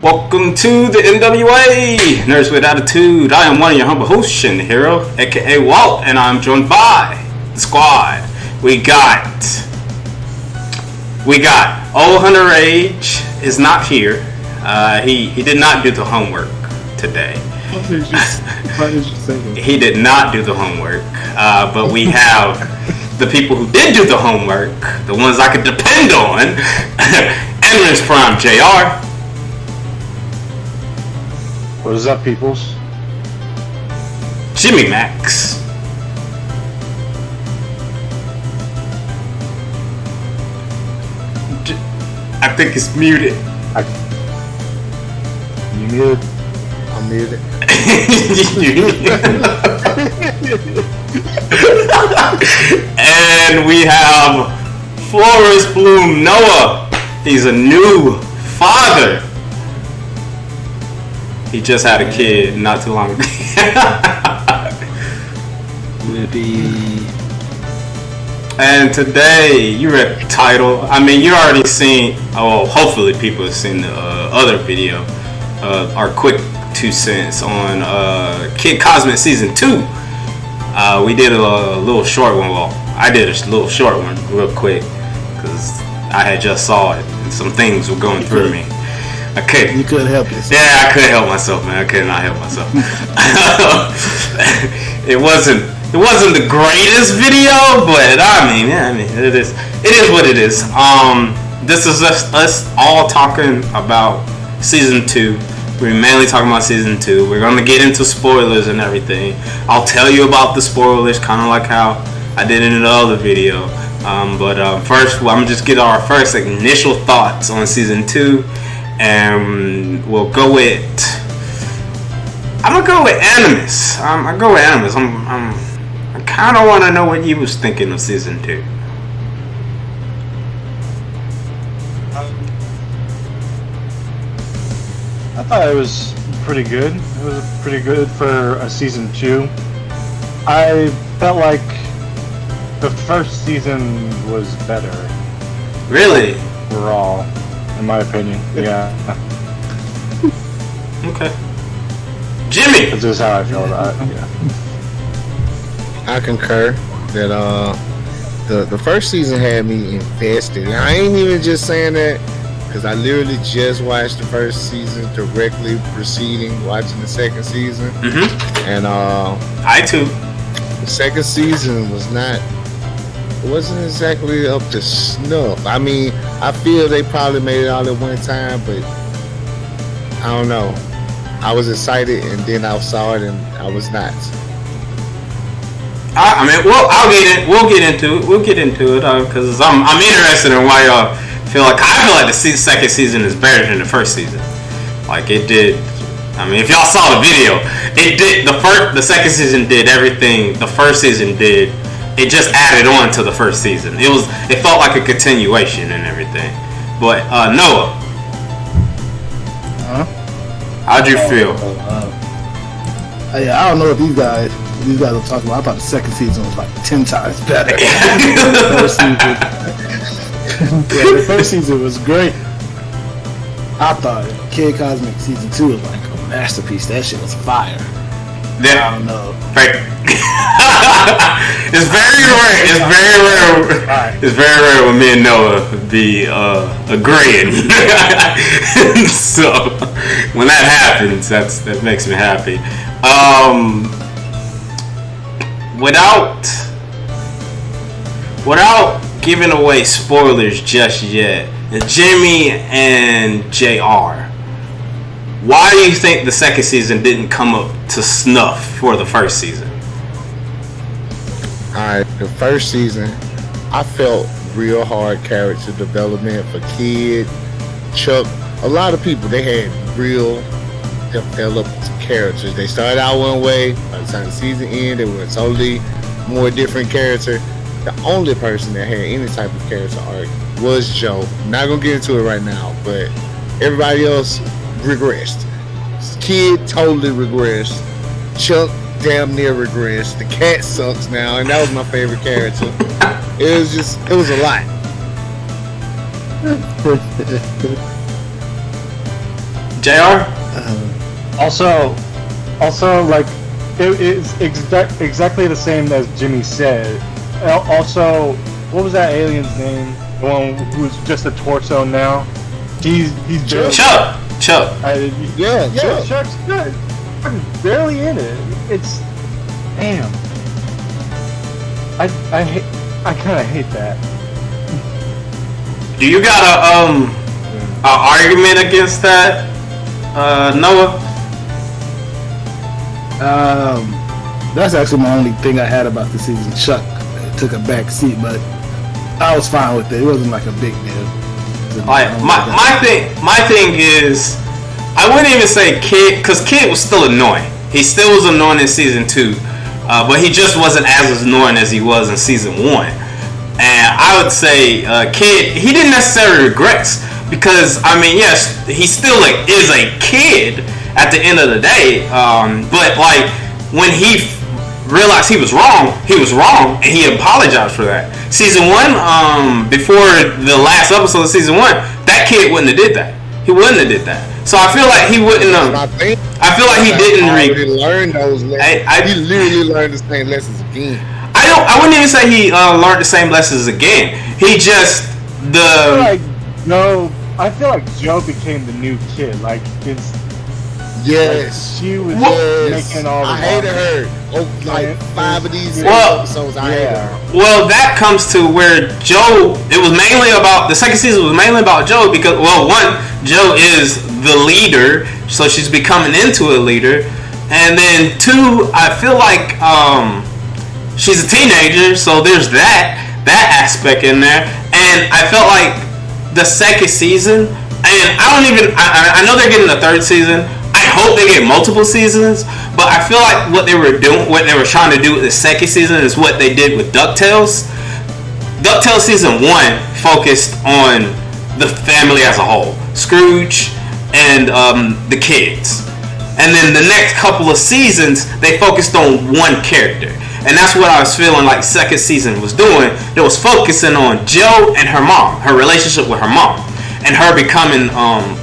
Welcome to the N.W.A. Nerds with Attitude. I am one of your humble hosts, Shin the Hero, aka Walt, and I'm joined by the squad. We got OldHunterRage is not here. He did not do the homework today. Why did you say that? He did not do the homework, but we have the people who did do the homework, the ones I could depend on. AnimusPrime JR. What is up, peoples? Jimmy Max. I think it's muted. You muted? I'm muted. And we have Flores Bloom Noah. He's a new father. He just had a kid not too long ago. And today, you read the title. I mean, you already seen, hopefully people have seen the other video. Our quick 2 cents on Kid Cosmic Season 2. We did a little short one. Well, I did a little short one real quick because I had just saw it and some things were going through me. You couldn't help yourself. Yeah, I couldn't help myself, man. I could not help myself. It wasn't the greatest video, but it is what it is. This is us all talking about season 2. We're mainly talking about season 2. We're gonna get into spoilers and everything. I'll tell you about the spoilers, kind of like how I did in the other video. First, I'm gonna just get our first initial thoughts on season 2. And we'll go with. I'm gonna go with Animus. I go with Animus. I kind of want to know what you was thinking of season 2. I thought it was pretty good. It was pretty good for a season 2. I felt like the first season was better. Really? Overall. In my opinion, yeah. Okay. Jimmy! That's just how I feel about it, yeah. I concur that the first season had me invested. And I ain't even just saying that because I literally just watched the first season directly preceding watching the second season. Mm-hmm. And I too. The second season wasn't exactly up to snuff. I mean, I feel they probably made it all at one time, but I don't know. I was excited, and then I saw it, and I was not. We'll get into it because I'm interested in why y'all feel like. I feel like the second season is better than the first season. Like it did. I mean, if y'all saw the video, it did. The second season did everything the first season did. It just added on to the first season. It felt like a continuation and everything. But Noah, how'd you feel? I don't know what these guys are talking about. I thought the second season was like 10 times better. The first season was great. I thought Kid Cosmic Season 2 was like a masterpiece. That shit was fire. Yeah. I don't know. It's very rare. It's very rare when me and Noah be agreeing. So when that happens, that makes me happy. Without giving away spoilers just yet, Jimmy and JR, why do you think the second season didn't come up to snuff for the first season? Alright, the first season, I felt real hard character development for Kid, Chuck. A lot of people, they had real developed characters. They started out one way, by the time the season ended, they were a totally more different character. The only person that had any type of character arc was Joe. I'm not gonna get into it right now, but everybody else regressed. Kid totally regressed. Chuck damn near regressed. The cat sucks now, and that was my favorite character. It was a lot. JR? Also, like, it's exactly the same as Jimmy said. Also, what was that alien's name? The one who's just a torso now? He's barely... Chuck! Yeah, Chuck's good. I'm barely in it. It's... Damn. I kind of hate that. Do you got a argument against that, Noah? That's actually my only thing I had about the season. Chuck took a back seat, but I was fine with it. It wasn't like a big deal. My thing is, I wouldn't even say Kid, because Kid was still annoying. He still was annoying in season 2, but he just wasn't as annoying as he was in season 1. And I would say Kid, he didn't necessarily regrets, because I mean, yes, he still like is a kid at the end of the day. But like when he realized he was wrong, and he apologized for that. Season 1, before the last episode of season 1, that kid wouldn't have did that. He wouldn't have did that. So I feel like he wouldn't have. I feel like he didn't learn those lessons. He literally learned the same lessons again. I wouldn't even say he learned the same lessons again. He just I feel like Joe became the new kid. Like it's. Yes. Like, she was making all the. I hated her. Like 5 of these episodes. I hated her. Well, that comes to where Joe. It was mainly about the second season. Was mainly about Joe because one, Joe is the leader, so she's becoming into a leader, and then 2, I feel like she's a teenager, so there's that aspect in there, and I felt like the second season, and I know they're getting the 3rd season. I hope they get multiple seasons, but I feel like what they were trying to do with the second season is what they did with DuckTales. DuckTales season 1 focused on the family as a whole, Scrooge and the kids, and then the next couple of seasons they focused on one character. And that's what I was feeling like second season was doing. It was focusing on Joe and her mom, her relationship with her mom, and her becoming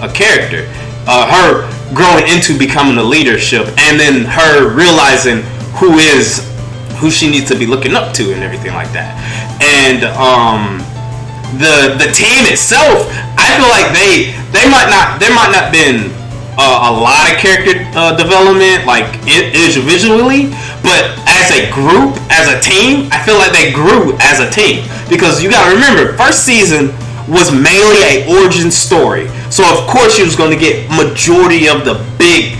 a character, her growing into becoming a leadership, and then her realizing who she needs to be looking up to and everything like that. And the team itself, I feel like there might not been a lot of character development like visually, but as a group, as a team, I feel like they grew as a team, because you gotta remember, first season was mainly a origin story, so of course you was going to get majority of the big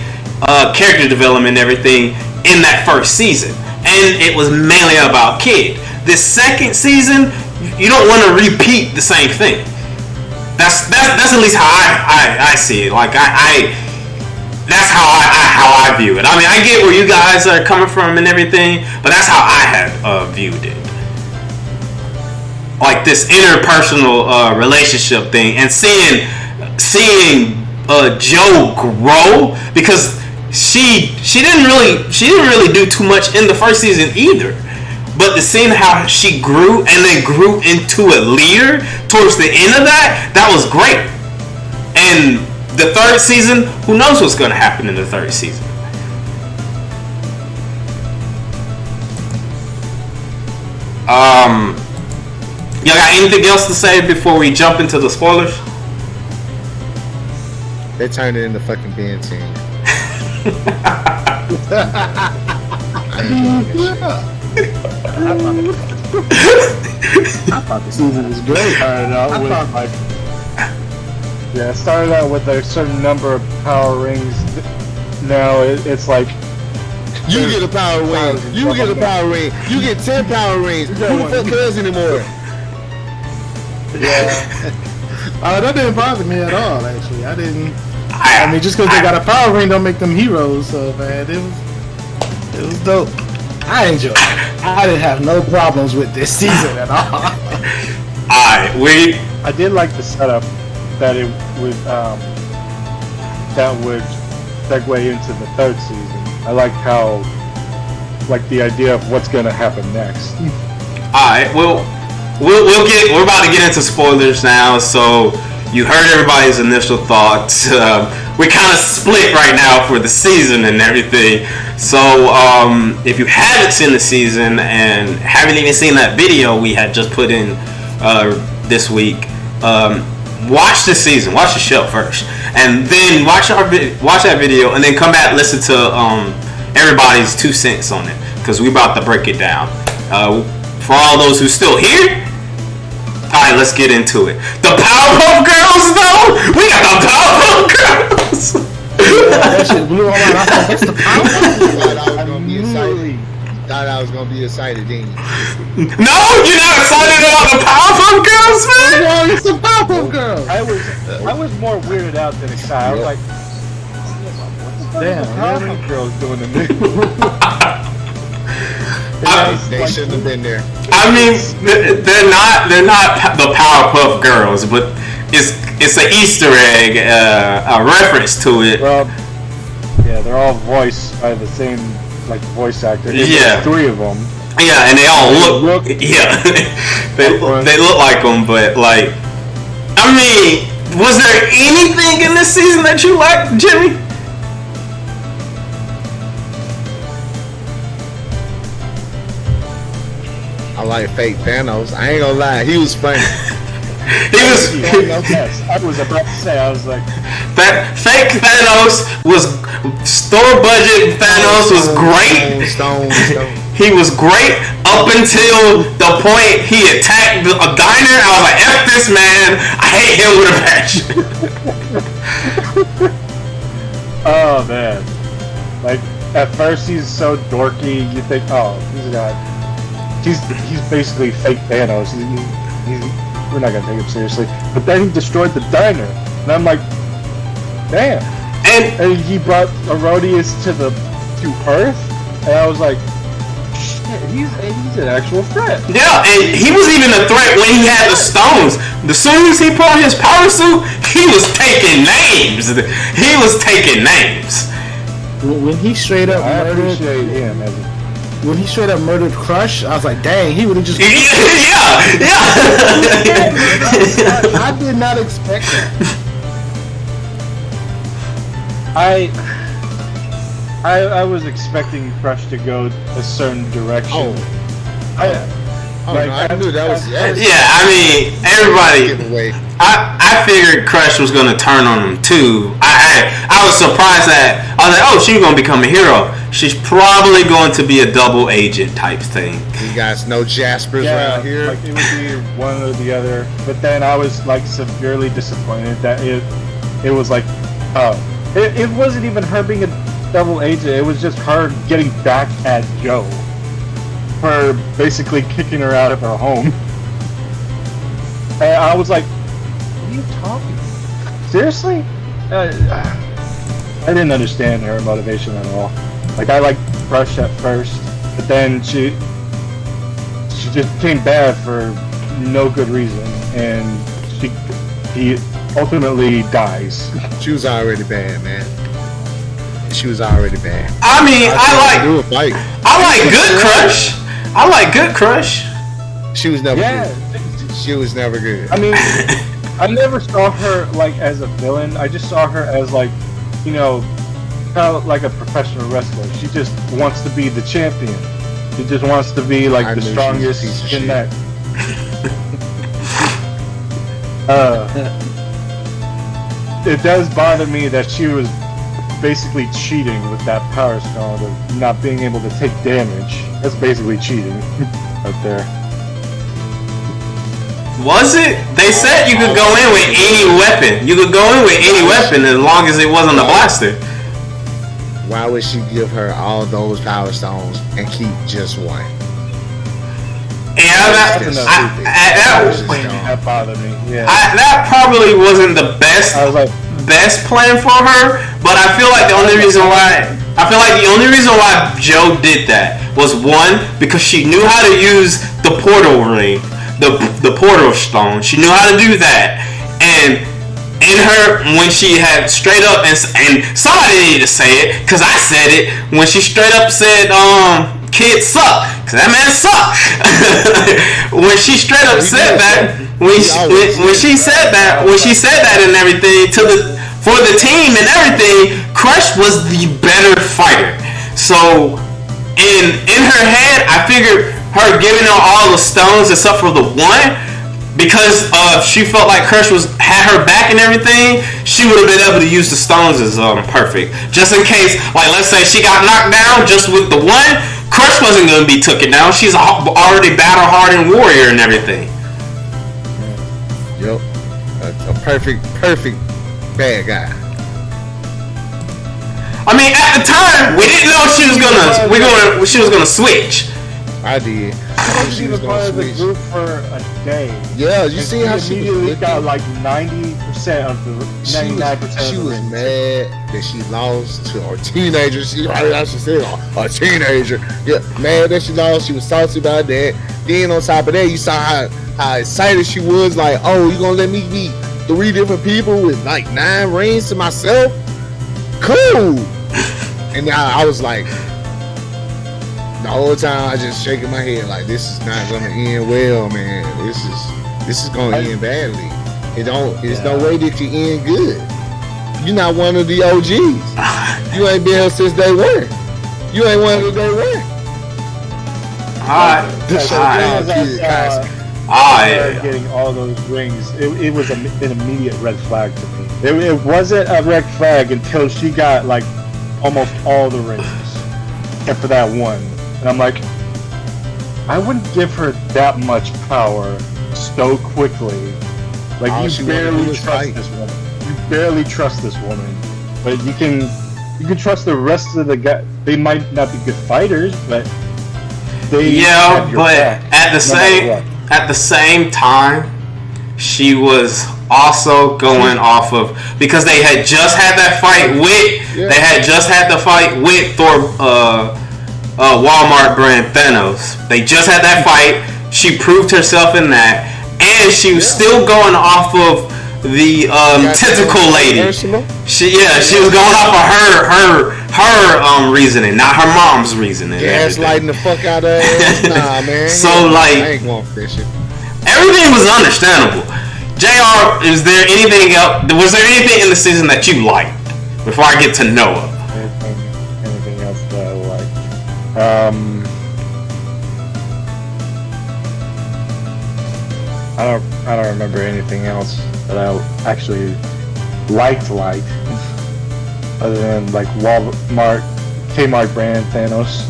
character development and everything in that first season, and it was mainly about Kid. This second season, you don't want to repeat the same thing. That's at least how I see it. Like that's how I view it. I mean, I get where you guys are coming from and everything, but that's how I had viewed it. Like this interpersonal relationship thing, and seeing Joe grow, because she didn't really do too much in the first season either. But the seeing how she grew and then grew into a leader towards the end of that was great. And the 3rd season, who knows what's going to happen in the 3rd season? Y'all got anything else to say before we jump into the spoilers? They turned it into fucking Ben 10. I thought the season was great. It started out with a certain number of power rings. Now it's like you get a power ring. You get a power ring. You get 10 power rings. Who the fuck cares anymore? Yeah. That didn't bother me at all. Actually, I didn't. I mean, just because they got a power ring don't make them heroes. So man, it was dope. I enjoyed it. I didn't have no problems with this season at all. I did like the setup that it would that would segue into the 3rd season. I like how, like the idea of what's gonna happen next. Alright, we're about to get into spoilers now, so You heard everybody's initial thoughts. We're kind of split right now for the season and everything. So if you haven't seen the season and haven't even seen that video we had just put in this week, watch the season, watch the show first, and then watch that video, and then come back and listen to everybody's 2 cents on it, because we about to break it down. For all those who still here, alright, let's get into it. The Powerpuff Girls, though! We got the Powerpuff Girls! That shit blew all out. I thought, that's the You thought I was gonna be excited, didn't you? No, you're not excited about the Powerpuff Girls, man! No, it's the Powerpuff Girls. I was more weirded out than excited. I was like, what the fuck is the Powerpuff Girls doing to me? They shouldn't have been there. I mean, they're not the Powerpuff Girls, but it's an Easter egg, a reference to it. Well, yeah, they're all voiced by the same voice actor. Yeah, 3 of them. Yeah, and they all look yeah, they look like them, but I mean, was there anything in this season that you liked, Jimmy? I like fake Thanos. I ain't gonna lie, he was funny. Yes, I was about to say. I was like, that fake Thanos was store budget. Thanos was great. Stone. He was great up until the point he attacked a diner. I was like, F this man. I hate him with a passion. oh man, at first he's so dorky. You think, oh, he's basically fake Thanos. We're not gonna take him seriously. But then he destroyed the diner, and I'm like, damn. And he brought Herodias to Earth, and I was like, shit, he's an actual threat. Yeah, and he was even a threat when he had the stones. As soon as he put on his power suit, he was taking names. When he straight up murdered him as when he straight up murdered Crush, I was like, dang, he would have just... Yeah. I did not expect that. I was expecting Crush to go a certain direction. I knew that was... Yeah, I mean, everybody... I figured Crush was going to turn on him, too. I was surprised that... I was like, oh, she's going to become a hero. She's probably going to be a double agent type thing. You guys know Jaspers around here? It would be one or the other. But then I was, severely disappointed that it was like... It wasn't even her being a double agent. It was just her getting back at Joe. For basically kicking her out of her home. And I was like, what are you talking about? Seriously? I didn't understand her motivation at all. I liked Crush at first, but then she just came bad for no good reason, and he ultimately dies. She was already bad, man. She was already bad. I mean, I like good Crush. I like good Crush. She was never good. She was never good. I mean, I never saw her as a villain. I just saw her as kind of like a professional wrestler. She just wants to be the champion. She just wants to be the strongest in that. It does bother me that she was basically cheating with that power stone of not being able to take damage. That's basically cheating right there. Was it? They said you could go in with any weapon. You could go in with any weapon as long as it wasn't a blaster. Why would she give her all those power stones and keep just one? Yeah, that bothered me. Yeah, that probably wasn't the best plan for her. But I feel like the only reason why Joe did that was, one, because she knew how to use the portal ring, the portal stone. She knew how to do that, and in her, when she had straight up, and somebody needed to say it, because I said it, when she straight up said, kid suck, cause that man suck. When she straight up said that, when she said that and everything for the team and everything, Crush was the better fighter. So in her head, I figured her giving her all the stones except for the one, because she felt like Crush had her back and everything, she would have been able to use the stones as perfect. Just in case, like let's say she got knocked down just with the one, Crush wasn't going to be taken down. She's already battle-hardened warrior and everything. Yep. A perfect bad guy. I mean, at the time, we didn't know she was gonna switch. I did. She was part of the group for a day. Yeah, you see how she immediately got like 90% of the 99%. She was mad that she lost to her teenager. She said a teenager. Yeah, mad that she lost. She was salty about that. Then on top of that, you saw how excited she was. Like, oh, you gonna let me beat 3 different people with like 9 rings to myself? Cool. And I was like, the whole time I just shaking my head like, this is not gonna end well, man. This is gonna end badly. There's no way that you end good. You're not one of the OGs. You ain't been here since day one. You ain't one of the day one. Getting all those rings, it was an immediate red flag to me. It wasn't a red flag until she got like almost all the rings, except for that one. And I'm like, I wouldn't give her that much power so quickly. Like, you barely trust this woman. You barely trust this woman, but you can trust the rest of the guys. They might not be good fighters, but they have your back, at the same time, she was also going off of, because they had just had that fight with Thor, Walmart brand Thanos. They just had that fight. She proved herself in that, and she was still going off of the tentacle lady. She was going off of her reasoning, not her mom's reasoning. Gaslighting the fuck out of her. Nah, man. So I ain't going for that shit. Everything was understandable. JR, is there anything else? Was there anything in the season that you liked before I get to Noah? Anything else that I liked? I don't remember anything else that I actually liked, other than like Walmart, Kmart brand Thanos.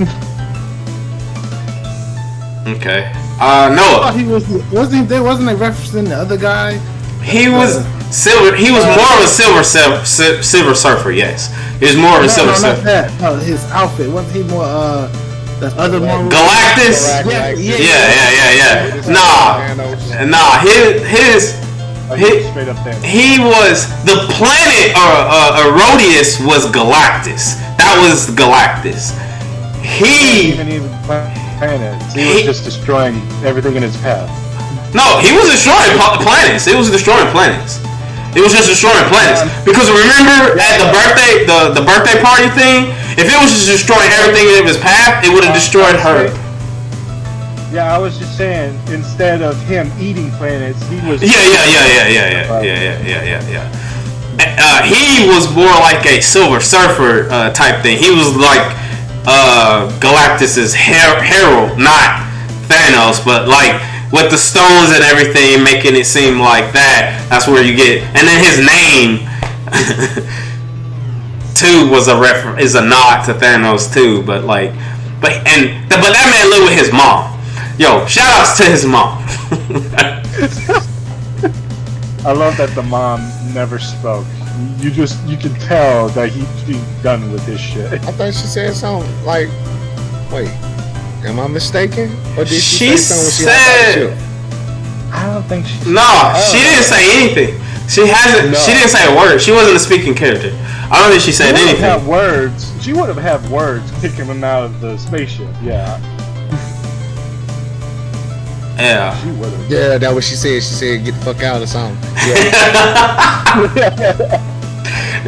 Okay. Noah. Wasn't they referencing the other guy? He was silver. He was more of a silver surfer. Yes, he was more of a silver surfer. Not that. No, his outfit wasn't he more the other more Galactus? Yeah. Nah. He was the planet Rodius was Galactus. That was Galactus. He planets. He was just destroying everything in his path. No, he was destroying planets. It was destroying planets. It was just destroying planets. Because remember at the birthday party thing, if it was just destroying everything in his path, it would have destroyed her. Yeah, I was just saying, instead of him eating planets, he was. Yeah. He was more like a Silver Surfer type thing. He was like Galactus's herald, not Thanos, but like with the stones and everything, making it seem like that. That's where you get, and then his name too was is a nod to Thanos too. But that man lived with his mom. Yo, shout outs to his mom. I love that the mom never spoke. You can tell that he's done with his shit. I thought she said something like, wait, am I mistaken? Or did she say something when she I don't think she she didn't say anything. She didn't say a word. She wasn't a speaking character. I don't think she said anything. She would have had words kicking him out of the spaceship, yeah. Yeah. She would have. Yeah, that's what she said. She said, get the fuck out or something. Yeah.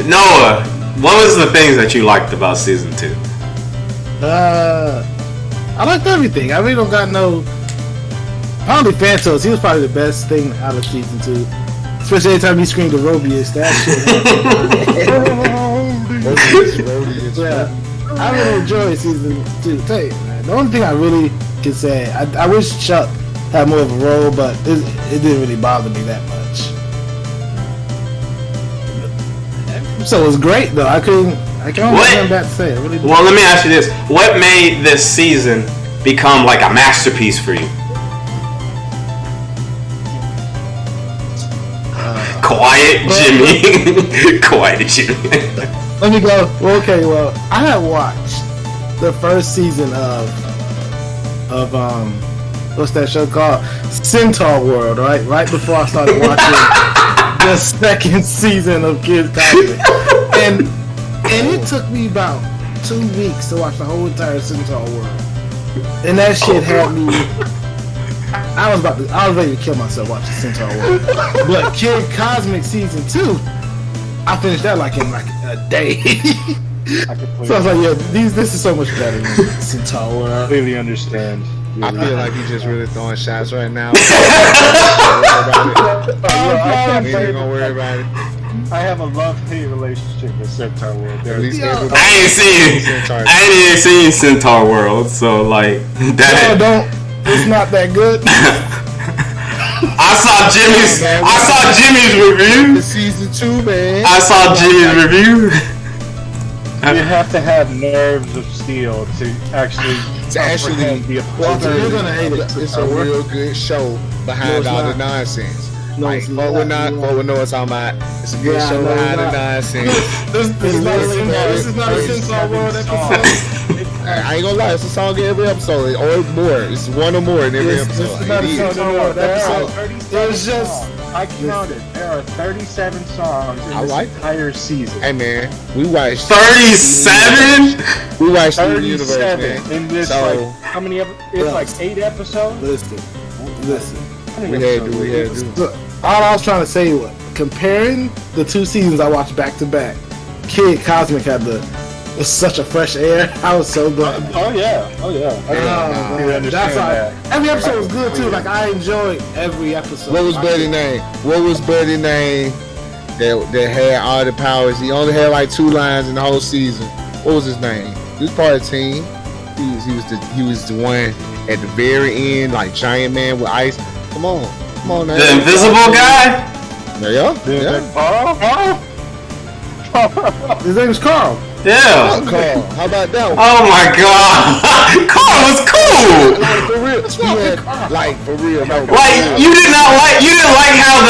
Noah, what was the things that you liked about season 2? I liked everything. I really don't got no. Probably Phantos. He was probably the best thing out of season 2. Especially every time he screamed Aerobius. That shit. Yeah. I really enjoyed season 2. Tell you, man. The only thing I really can say, I wish Chuck had more of a role, but it didn't really bother me that much. So it was great though. I can't have that to say. Really well, let me ask you this: what made this season become like a masterpiece for you? Quiet Jimmy. Quiet Jimmy. Let me go. Okay, well, I had watched the first season of what's that show called? Centaur World, right? Right before I started watching the second season of Kids Cosmic. And it took me about 2 weeks to watch the whole entire Centaur World. And that shit had me. I was ready to kill myself watching Centaur World. But Kid Cosmic season 2, I finished that like in a day. So I was like, yeah, this is so much better than Centaur World. I completely understand. I feel like he's just really throwing shots right now. I ain't gonna worry about it. I have a love-hate relationship with Centaur World. At least I ain't seen Centaur World, so like that. No, it's not that good. I saw Jimmy's review. The season 2, man. I saw Jimmy's review. You have to have nerves of steel to actually be You're gonna hate it. It's a real good show behind all the nonsense. No, like, what we know what I'm talking about. It's a good show behind the nonsense. This is not a Centaur World episode. I ain't gonna lie, it's a song in every episode, or more. It's one or more in every episode. This is not a Centaur World episode. It's just, I counted. There are 37 songs in this entire season. Hey man, we watched 37. We watched the universe, man. In this, how many? It's like 8 episodes. Listen. We had to do. All I was trying to say was, comparing the 2 seasons I watched back to back, Kid Cosmic was such a fresh air. I was so glad. Oh yeah. I understand that. Every episode was good too. Like, I enjoyed every episode. What was Buddy's name? That had all the powers? He only had like 2 lines in the whole season. What was his name? He was part of the team. He was the one at the very end, like giant man with ice. Come on now. The invisible guy? Yeah. His name is Carl. Yeah. Carl. How about that one? Oh my god. Carl was cool. Like for real. Like you didn't like how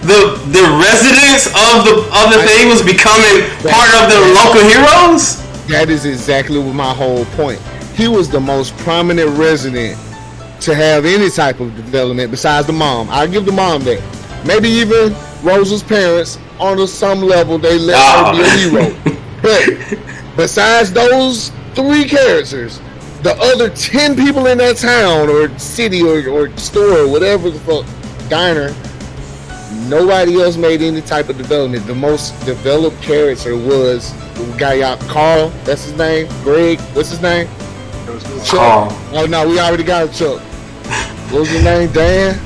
the residents of the thing was becoming part of the local heroes? That is exactly what my whole point. He was the most prominent resident to have any type of development besides the mom. I'll give the mom that. Maybe even Rosa's parents, on some level, they let her be a hero. But besides those 3 characters, the other 10 people in that town or city or store or whatever the fuck, diner, nobody else made any type of development. The most developed character was the guy out, Carl, that's his name. Greg, what's his name? Chuck. Oh no, we already got Chuck. What was his name? Dan?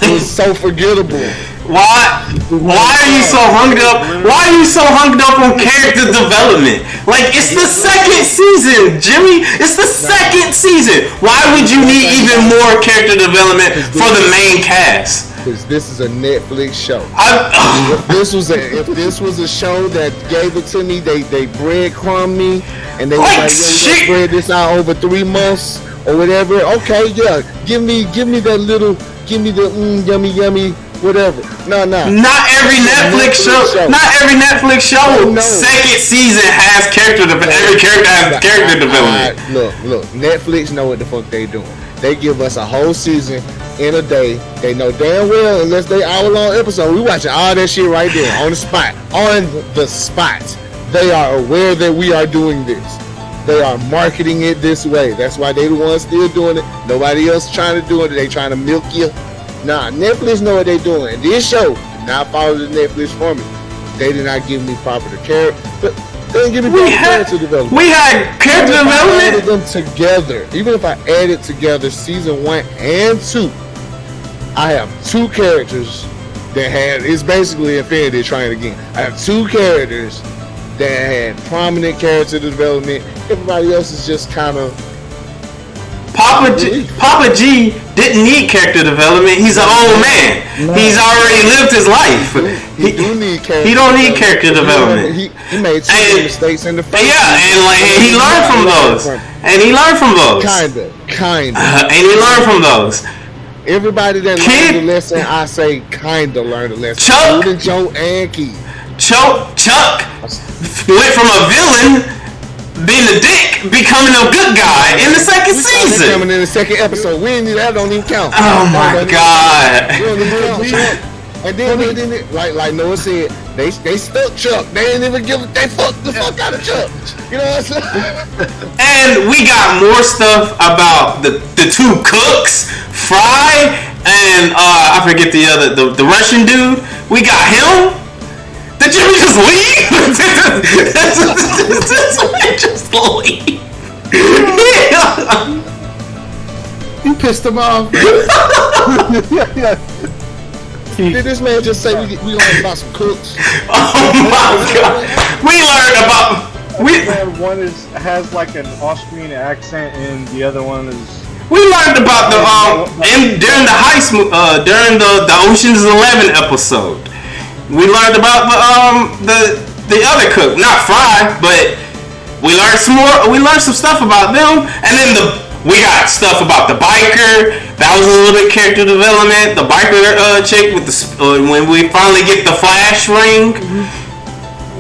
It was so forgettable. Why are you so hung up? Why are you so hung up on character development? Like, it's the second season, Jimmy. It's the second season. Why would you need even more character development for the main cast? Because this is a Netflix show. If this was a show that gave it to me, they breadcrumb me, and they like, let's spread this out over 3 months or whatever. Okay, yeah, give me that little, give me the yummy, whatever. No. Not every Netflix show. Not every Netflix show. Second season has character development. Every character has character development. Look. Netflix know what the fuck they doing. They give us a whole season in a day. They know damn well, unless they hour-long episode, we watching all that shit right there on the spot. On the spot. They are aware that we are doing this. They are marketing it this way. That's why they the ones still doing it. Nobody else trying to do it. They trying to milk you. Nah, Netflix know what they doing. This show did not follow the Netflix formula. They did not give me proper character. But They didn't give me character development. We had character Even if I added development. them together. Even if I added together season 1 and 2, I have 2 characters that had. It's basically Infinity trying again. I have 2 characters that had prominent character development. Everybody else is just kind of. Papa G didn't need character development. He's an old man. No. He's already lived his life. He do need character. He don't need character development. He made too many mistakes in the first. And he learned from those. And he learned from those. Kinda. And he learned from those. Everybody that learned the lesson, I say kinda learned the lesson. Chuck, including Joe and Keith. Chuck went from a villain, being a dick, becoming a good guy in the second season. Coming in the second episode. That don't even count. Oh my god. And then like Noah said, they stuck Chuck. They didn't even they fucked the fuck out of Chuck. You know what I'm saying? And we got more stuff about the 2 cooks, Fry and I forget the other the Russian dude. We got him. Did Jimmy just leave? Just leave. You pissed him off. Did this man just say we learned about some cooks? Oh my god. We learned about one has like an Austrian accent, and the other one is. We learned about during the heist during the Ocean's 11 episode. We learned about the other cook, not Fry, but we learned some more. We learned some stuff about them, and then we got stuff about the biker. That was a little bit character development. The biker chick with when we finally get the flash ring.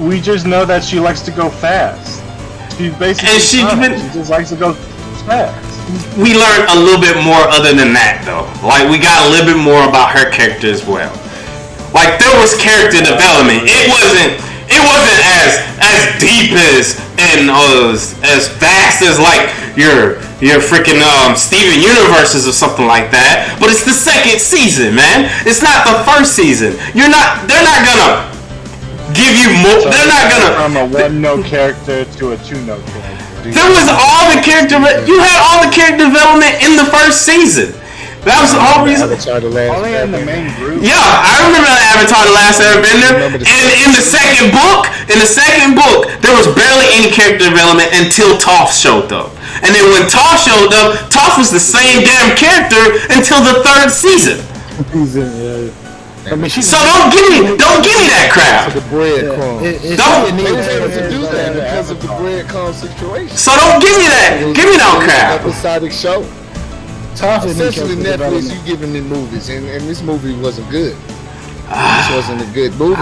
We just know that she likes to go fast. She basically she just likes to go fast. We learned a little bit more other than that, though. Like we got a little bit more about her character as well. Like there was character development. It wasn't as deep and as fast as like your freaking Steven Universes or something like that. But it's the second season, man. It's not the first season. They're not gonna give you more. They're not gonna from a 1-note character to a 2-note character. There was all the character. You had all the character development in the first season. That was the whole reason. Only in the main group. Yeah, I remember Avatar: The Last Airbender. And in the second book, there was barely any character development until Toph showed up. And then when Toph showed up, Toph was the same damn character until the 3rd season. I mean, so don't give me that crap. The breadcrumbs. Don't. They was able to do that because of the breadcrumb situation. So don't give me that. Give me no crap. Episodic show. Essentially, Netflix, you giving me movies, and this movie wasn't good. This wasn't a good movie.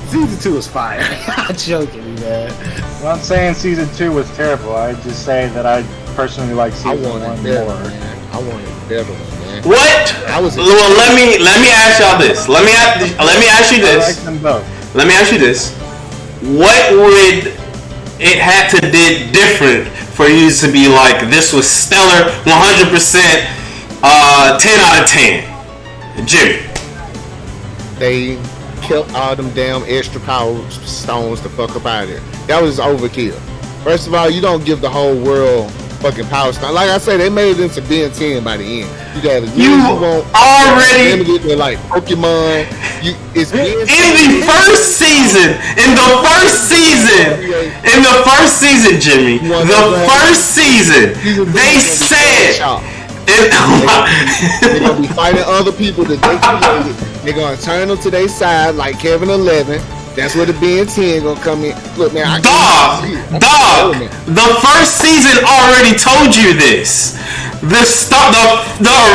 Season 2 was fire. I'm joking, man. I'm not saying season 2 was terrible. I just say that I personally like season 1 more. Man. I wanted a better one, man. What? Well, let me ask y'all this. Let me ask you this. I like them both. Let me ask you this. What would it have to did different for you to be like, this was stellar, 100%, 10 out of 10? Jimmy. They kept all them damn extra power stones the fuck up out of there. That was overkill. First of all, you don't give the whole world fucking power stone. Like I say, they made it into Ben 10 by the end. You got as many as you want. Already they're like Pokemon. It's Ben 10. In the first season, Jimmy. The first season, they said they're gonna be fighting other people that they created. They're gonna turn them to their side like Kevin 11. That's where the Ben 10 gonna come in. Look, man, dog. The first season already told you this. The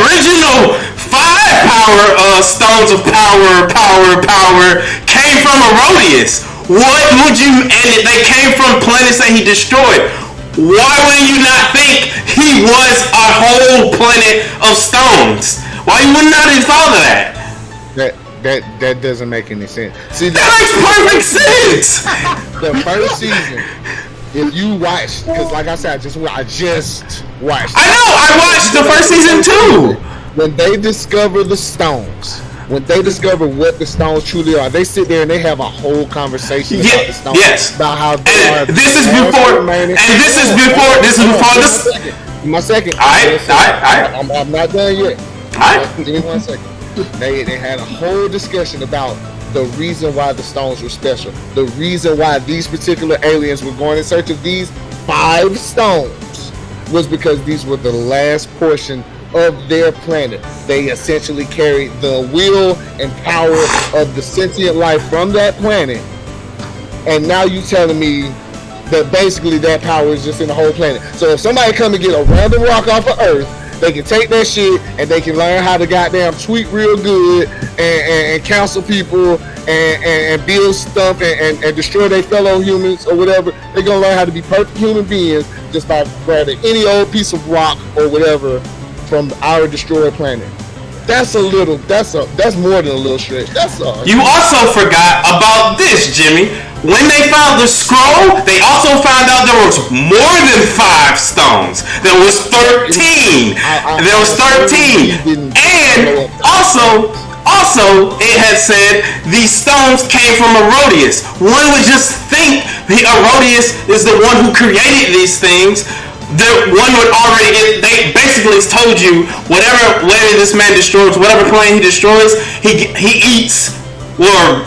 original 5 power stones of power came from Herodias. What would you? And they came from planets that he destroyed. Why would you not think he was a whole planet of stones? Why you would not have thought of that? That doesn't make any sense. See, that makes perfect sense. The first season, if you watched, because like I said, I just watched. I know, I watched the first season too. When they discover the stones, when they discover what the stones truly are, they sit there and they have a whole conversation about the stones. Yes. About how they are. This is before. This is before this. Give me 1 second. All right. I'm not done yet. All right. Give me 1 second. They had a whole discussion about the reason why the stones were special. The reason why these particular aliens were going in search of these 5 stones was because these were the last portion of their planet. They essentially carried the will and power of the sentient life from that planet. And now you telling me that basically that power is just in the whole planet. So if somebody come and get a random rock off of Earth, they can take that shit and they can learn how to goddamn tweak real good and counsel people and build stuff and destroy their fellow humans or whatever. They're gonna learn how to be perfect human beings just by grabbing any old piece of rock or whatever from our destroyed planet. That's more than a little stretch. That's all. You also forgot about this, Jimmy. When they found the scroll, they also found out there was more than 5 stones. There was 13. There was 13. And also, it had said these stones came from Herodias. One would just think Herodias is the one who created these things. One would already, they basically told you whatever this man destroys, whatever plane he destroys, he eats, or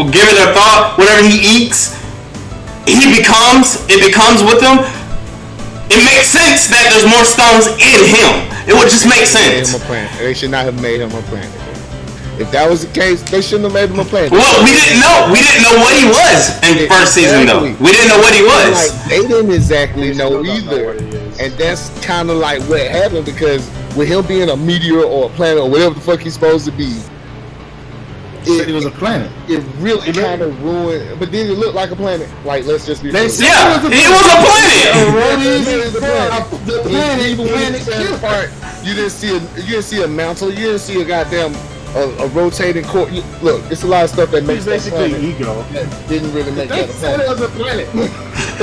give it a thought, whatever he eats, it becomes with him. It makes sense that there's more stones in him. It would just make sense. They should not have made him a planet. If that was the case, they shouldn't have made him a planet. Well, we didn't know. We didn't know what he was in first season, though. We didn't know what he was. They didn't exactly know either. And that's kind of like what happened, because with him being a meteor or a planet or whatever the fuck he's supposed to be, it was a planet. It really kind of ruined. But then it looked like a planet. Like, let's just be real. Yeah, it was a planet. The planet. Even when the part, you didn't see a mantle. You didn't see a goddamn a rotating core. Look, it's a lot of stuff that makes that basically ego. That didn't really make that a planet. They said it was a planet.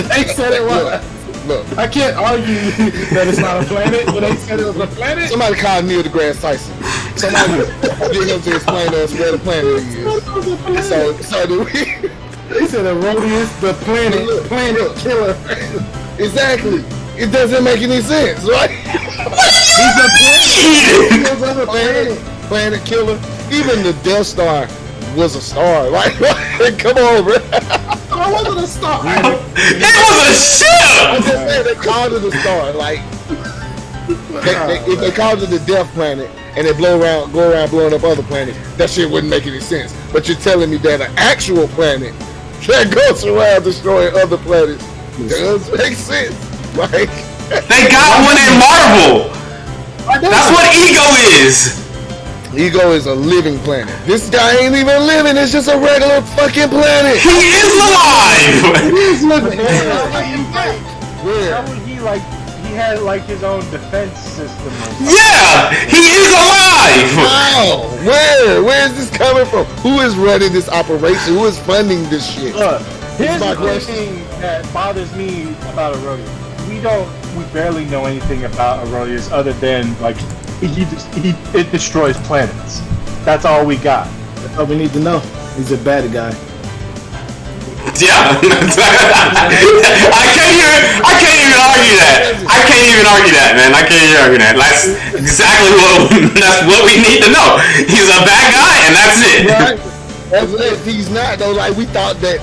They said it was. Look, I can't argue that it's not a planet, but they said it was a planet. Somebody called Neil deGrasse Tyson. Somebody get him to explain to us where the planet is. So do we? They said Herodias, the planet killer. Exactly. It doesn't make any sense, right? He's a planet killer. Even the Death Star was a star. Like, come on, bro. I wasn't a star. It was a ship. I'm just saying they called it a star. Like, if they called it the Death Planet and they go around blowing up other planets, that shit wouldn't make any sense. But you're telling me that an actual planet that goes around destroying other planets does make sense. Like, they got one in Marvel. That's what ego is. Ego is a living planet. This guy ain't even living. It's just a regular fucking planet. He is alive. He is living. Where? How would he had like his own defense system? Yeah, he is alive. How? Where is this coming from? Who is running this operation? Who is funding this shit? Here's the thing that bothers me about Herodias. We barely know anything about Herodias other than like it destroys planets. That's all we got. That's all we need to know. He's a bad guy. Yeah. I can't even argue that. I can't even argue that, man. I can't even argue that. That's exactly what we need to know. He's a bad guy, and that's it. Right? If he's not though, like we thought that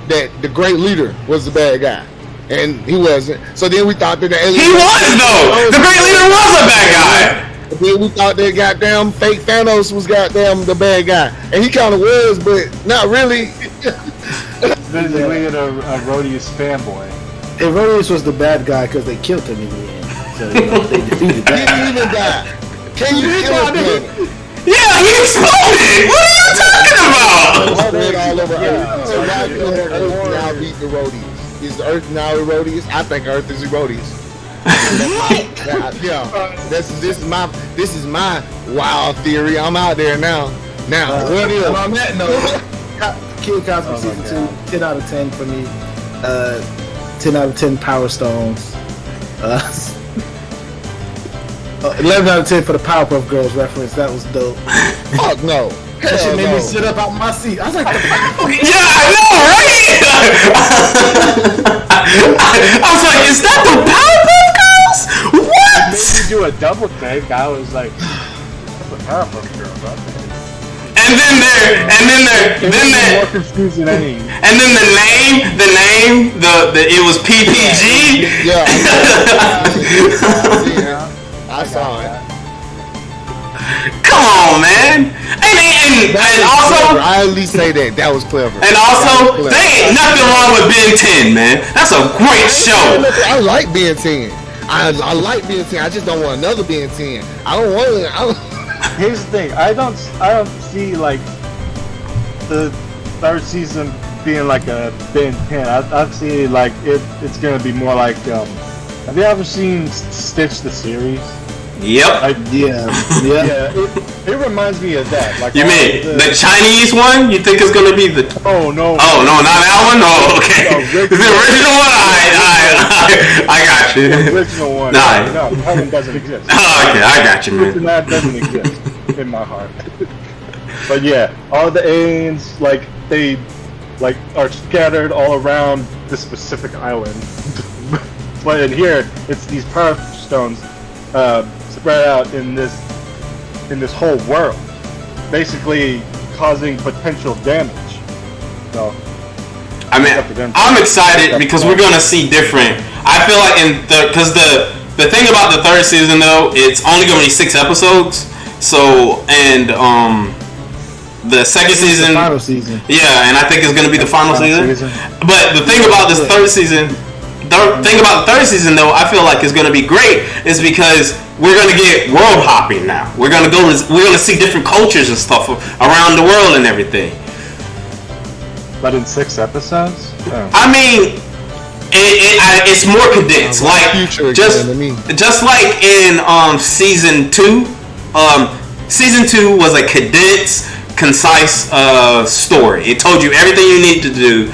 the great leader was the bad guy. And he wasn't. So then we thought that the alien... He was, though! The great leader was a bad guy! Then we thought that goddamn fake Thanos was goddamn the bad guy. And he kind of was, but not really. Basically a Herodias fanboy. Herodias was the bad guy because they killed him in the end. So, they defeated that. He didn't even die. Can you kill him? Yeah, he exploded! What are you talking about? Spread all over Earth. So why couldn't Earth now beat the Herodias? Is the Earth now Herodias? I think Earth is Herodias. This is my wild theory. I'm out there now. What is? On that note, Kid Cosmic Season 2, 10 out of 10 for me. 10 out of 10 Power Stones. 11 out of 10 for the Powerpuff Girls reference. That was dope. Fuck no. That shit Hell made me no. sit up out my seat. I was like, Yeah, I know, right? I was like, is that the Powerpuff Girls? What? It made me do a double take. I was like, that's the Powerpuff Girls. And then More confused than any. and then the name, it was PPG. Yeah. I saw it. Come on, man. And also, I at least say that was clever. And also, there ain't nothing wrong with Ben 10, man. That's a great show. I like Ben 10. I like Ben 10. I just don't want another Ben 10. I don't want it. Here's the thing. I don't see like the third season being like a Ben 10. I see like it's gonna be more like. Have you ever seen Stitch the series? Yep. yeah. It reminds me of that. Like, You mean the Chinese one? You think it's gonna be the? Oh no. Oh no, not that one. Oh, okay. The original one. I got you. The original one. Nah. No, that one doesn't exist. Oh, okay, I got you, man. That doesn't exist in my heart. But yeah, all the aliens they are scattered all around this specific island. But in here, it's these power stones spread out in this whole world, basically causing potential damage. So, I mean, I'm excited because we're gonna see different. I feel like because the thing about the third season though, it's only gonna be 6 episodes. So the second season, the final season. Yeah, and I think it's gonna be the final season. But the thing about this third season. The thing about the third season, though, I feel like is going to be great, is because we're going to get world hopping now. We're going to see different cultures and stuff around the world and everything. But in 6 episodes? Oh. I mean, it's more condensed. Like just like in season 2. Season 2 was a condensed, concise story. It told you everything you need to do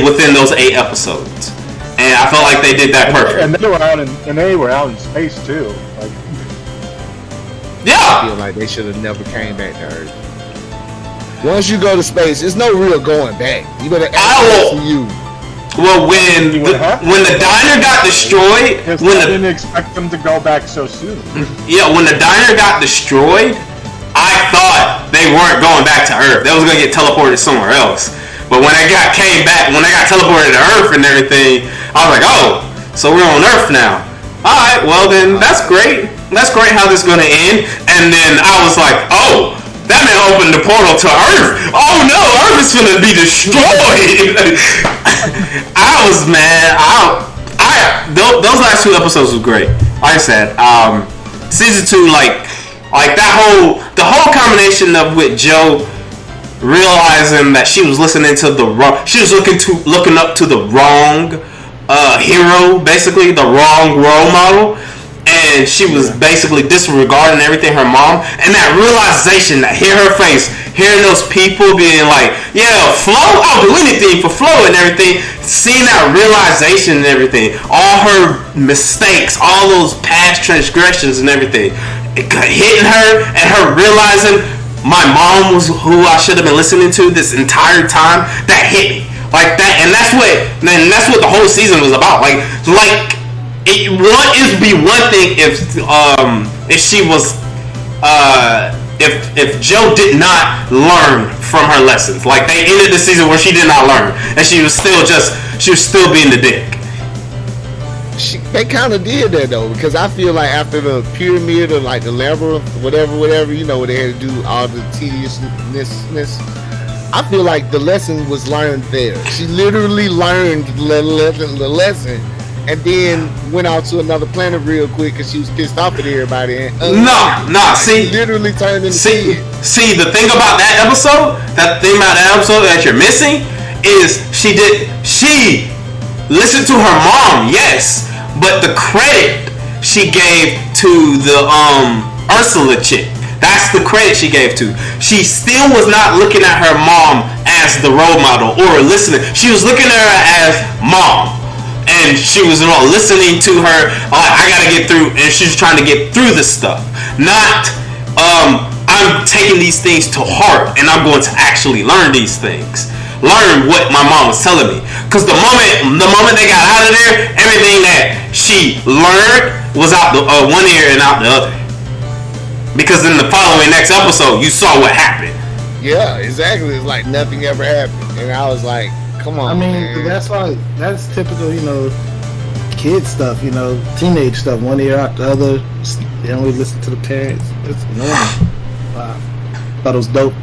within those 8 episodes. And I felt like they did that perfect. And they were out in space too. Like, yeah. I feel like they should have never came back to Earth. Once you go to space, there's no real going back. You better ask you. Well, when the diner got destroyed, I didn't expect them to go back so soon. Yeah, when the diner got destroyed, I thought they weren't going back to Earth. They was gonna get teleported somewhere else. But when they got teleported to Earth and everything, I was like, oh, so we're on Earth now. All right, well then that's great. That's great how this is gonna end. And then I was like, oh, that man opened the portal to Earth. Oh no, Earth is gonna be destroyed. I was mad. Those last 2 episodes were great. Like I said, season 2, like the whole combination of with Joe realizing that she was listening to the wrong, she was looking up to the wrong hero, basically the wrong role model, and she was basically disregarding everything her mom, and that realization, that hear her face, hearing those people being like, yeah, Flo, I'll do anything for Flo and everything, seeing that realization and everything, all her mistakes, all those past transgressions and everything, it hitting her, and her realizing my mom was who I should have been listening to this entire time. That hit me like that, and that's what the whole season was about. It would be one thing if she was if Joe did not learn from her lessons. Like they ended the season where she did not learn, and she was still being the dick. They kind of did that though, because I feel like after the pyramid or like the labyrinth, whatever, you know, where they had to do all the tediousness. I feel like the lesson was learned there. She literally learned the lesson, and then went out to another planet real quick because she was pissed off at everybody. And See, literally turned into kid. See, the thing about that episode that you're missing is she listened to her mom, yes, but the credit she gave to the Ursula chick. That's the credit she gave to. She still was not looking at her mom as the role model or listening. She was looking at her as mom. And she was listening to her. I gotta get through, and she's trying to get through this stuff. Not, I I'm taking these things to heart, and I'm going to actually learn these things. Learn what my mom was telling me. Because the moment they got out of there, everything that she learned was out the one ear and out the other. Because in the following next episode, you saw what happened. Yeah, exactly. It's like nothing ever happened, and I was like, "Come on." I mean, man. that's typical, kid stuff, teenage stuff. One ear out the other. They don't really listen to the parents. It's normal. Wow, thought it was dope.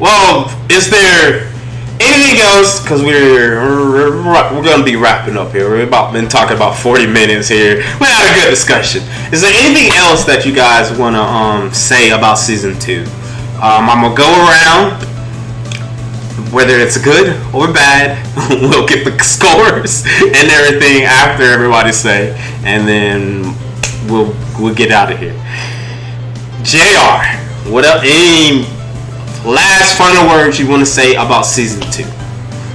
Well, is there anything else? Because we're going to be wrapping up here. We've been talking about 40 minutes here. We had a good discussion. Is there anything else that you guys want to say about season 2? I'm going to go around. Whether it's good or bad, we'll get the scores and everything after everybody say, and then we'll get out of here. JR, what up? Any last final words you want to say about season 2?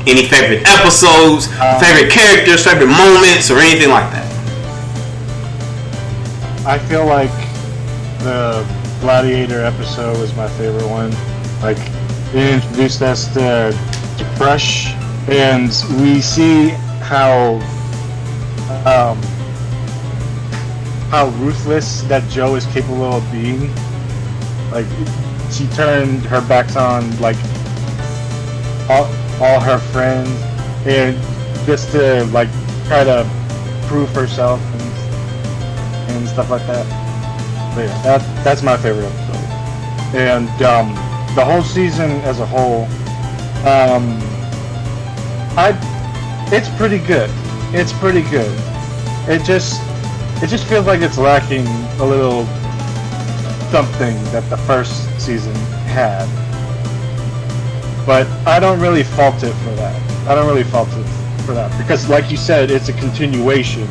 Any favorite episodes, favorite characters, favorite moments, or anything like that? I feel like the Gladiator episode was my favorite one. Like, it introduced us to Crush, and we see how ruthless that Joe is capable of being. Like, she turned her backs on like all her friends, and just to like try to prove herself and stuff like that. But yeah, that's my favorite episode. And the whole season as a whole, it's pretty good. It's pretty good. It just feels like it's lacking a little something that the first season had. But I don't really fault it for that. Because like you said, it's a continuation,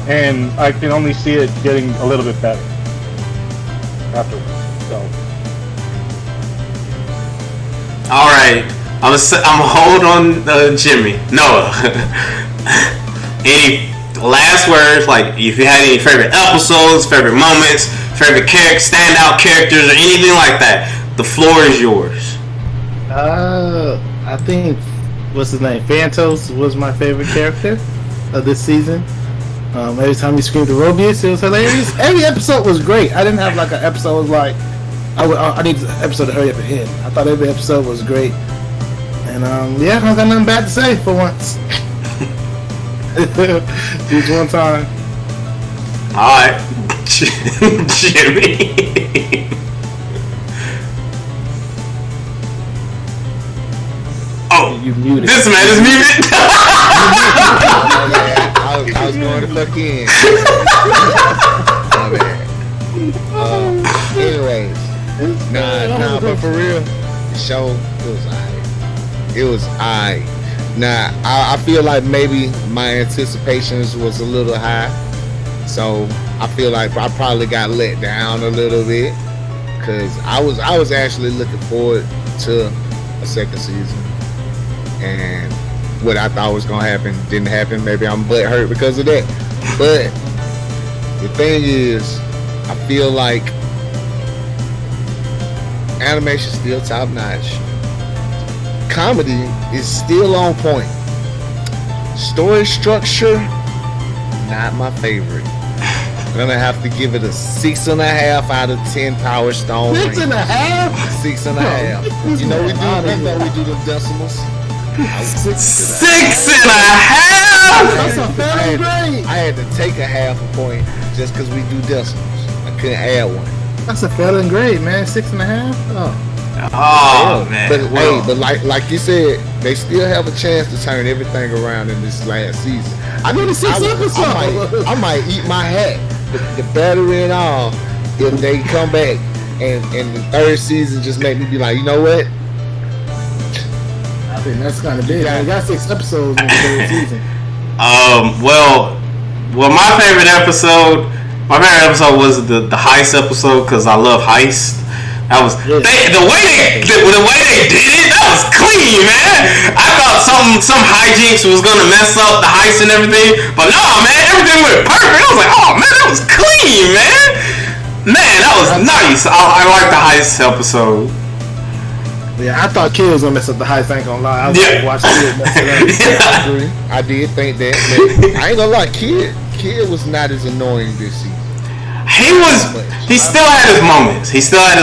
and I can only see it getting a little bit better afterwards. So. All right, I'm hold on, Jimmy. Noah. Any last words? Like, if you had any favorite episodes, favorite moments, favorite standout characters, or anything like that, the floor is yours. I think what's his name? Phantos was my favorite character of this season. Every time he screamed Aerobius, it was hilarious. Every episode was great. I didn't have like an episode was like I need the episode to hurry up and end. I thought every episode was great. And yeah, I don't got nothing bad to say for once. Just one time. Alright. Jimmy. Oh, you muted. This man is muted. I was going to fuck in. My bad. Anyways. Nah, but for real, the show, it was alright. Now, I feel like maybe my anticipations was a little high, so I feel like I probably got let down a little bit, because I was actually looking forward to a second season, and what I thought was gonna happen didn't happen. Maybe I'm butthurt because of that, but the thing is, I feel like animation still top notch. Comedy is still on point. Story structure, not my favorite. I'm gonna have to give it a 6.5 out of 10 Power Stone. 6.5? 6.5. You know we do them decimals. 6.5. That's a fair grade. I had to take a half a point just because we do decimals. I couldn't add one. That's a failing grade, man. 6.5. Oh man. But like you said, they still have a chance to turn everything around in this last season. I need a 6 episode. I might eat my hat, the battery and all, if they come back and the third season just make me be like, you know what? I think that's kind of big. I got 6 episodes in the third season. Well, my favorite episode was the heist episode, because I love heist. That was the way they did it. That was clean, man. I thought some hijinks was gonna mess up the heist and everything, but no, man, everything went perfect. I was like, oh man, that was clean, man. Man, that was nice. I like the heist episode. Yeah, I thought Kid was gonna mess up the heist. I ain't gonna lie. I was gonna watch Kid mess it up. I did think that. I ain't gonna lie, Kid was not as annoying this season. He still had his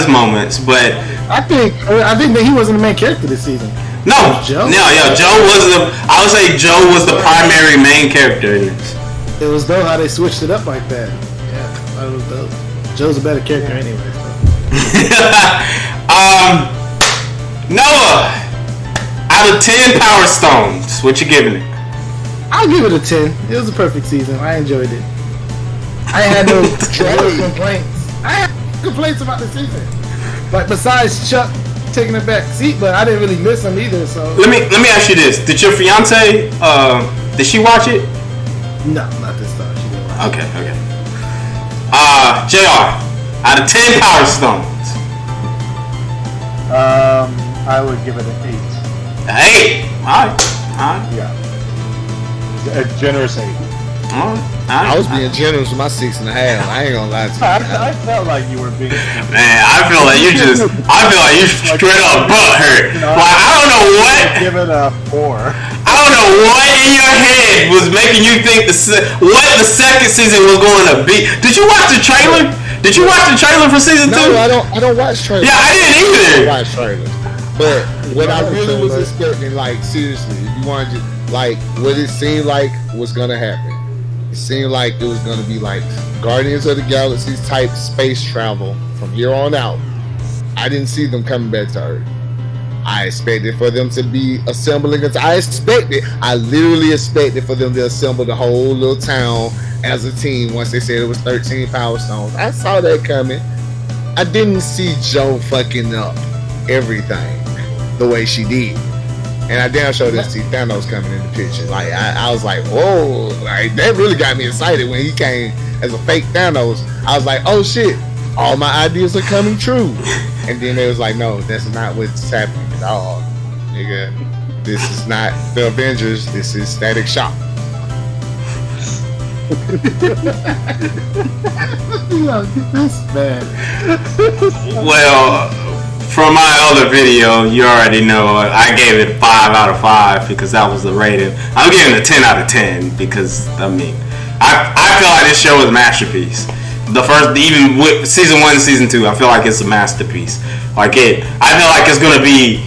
moments. But I think that he wasn't the main character this season. No, Joe was I would say Joe was the primary main character in this. It was though how they switched it up like that. Yeah, it was dope. Joe's a better character anyway. So. Noah, out of 10 Power Stones, what you giving it? I'll give it a 10. It was a perfect season. I enjoyed it. I had no complaints. I had complaints about the season. Like besides Chuck taking a back seat, but I didn't really miss him either. So let me ask you this: did your fiance did she watch it? No, not this time. She didn't watch it. Okay. JR, out of 10 Power Stones. I would give it an 8. An 8? Alright. Yeah. A generous 8. I was being generous with my 6.5. I ain't gonna lie to you. I felt like you were being. Man, I feel like you straight up butt hurt. Like I don't know what. Give it a 4. I don't know what in your head was making you think what the second season was going to be. Did you watch the trailer? Did you watch the trailer for season 2? No, I don't watch trailers. Yeah, I didn't either. I don't watch trailers. But what I really was expecting, like seriously, if you wanted to, like what it seemed like was gonna happen. It seemed like it was gonna be like Guardians of the Galaxy type space travel from here on out. I didn't see them coming back to Earth. I expected for them to be assembling it. I literally expected for them to assemble the whole little town as a team once they said it was 13 Power Stones. I saw that coming. I didn't see Joe fucking up everything the way she did. And I damn sure didn't see Thanos coming in the picture. Like I was like, whoa, like that really got me excited when he came as a fake Thanos. I was like, oh shit, all my ideas are coming true. And then they was like, no, that's not what's happening at all, nigga. This is not the Avengers. This is Static Shock. Well, from my other video, you already know I gave it 5 out of 5 because that was the rating. I'm giving it a 10 out of 10 because I feel like this show is a masterpiece. Even with season 1 and season 2, I feel like it's a masterpiece. I feel like it's gonna be,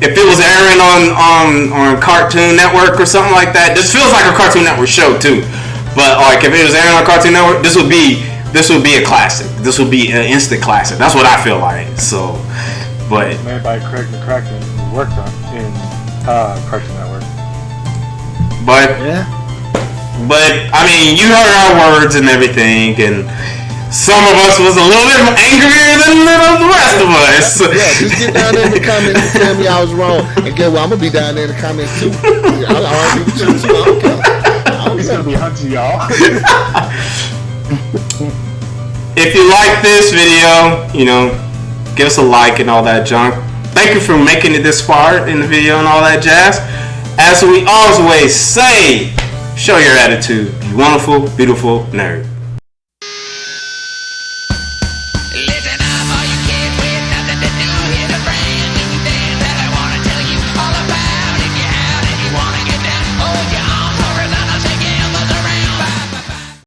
if it was airing on Cartoon Network or something like that. This feels like a Cartoon Network show too. But like if it was airing on Cartoon Network, this would be a classic. This would be an instant classic. That's what I feel like. So, but made by Craig McCracken, who worked on in Cartoon Network. But I mean, you heard our words and everything, and some of us was a little bit angrier than the rest of us. Yeah, just get down there in the comments and tell me I was wrong. And get what? I'm gonna be down there in the comments too. I'll argue with you too. I don't care. He's gonna be hunting y'all. If you like this video, give us a like and all that junk. Thank you for making it this far in the video and all that jazz. As we always say, show your attitude, you wonderful, beautiful nerd.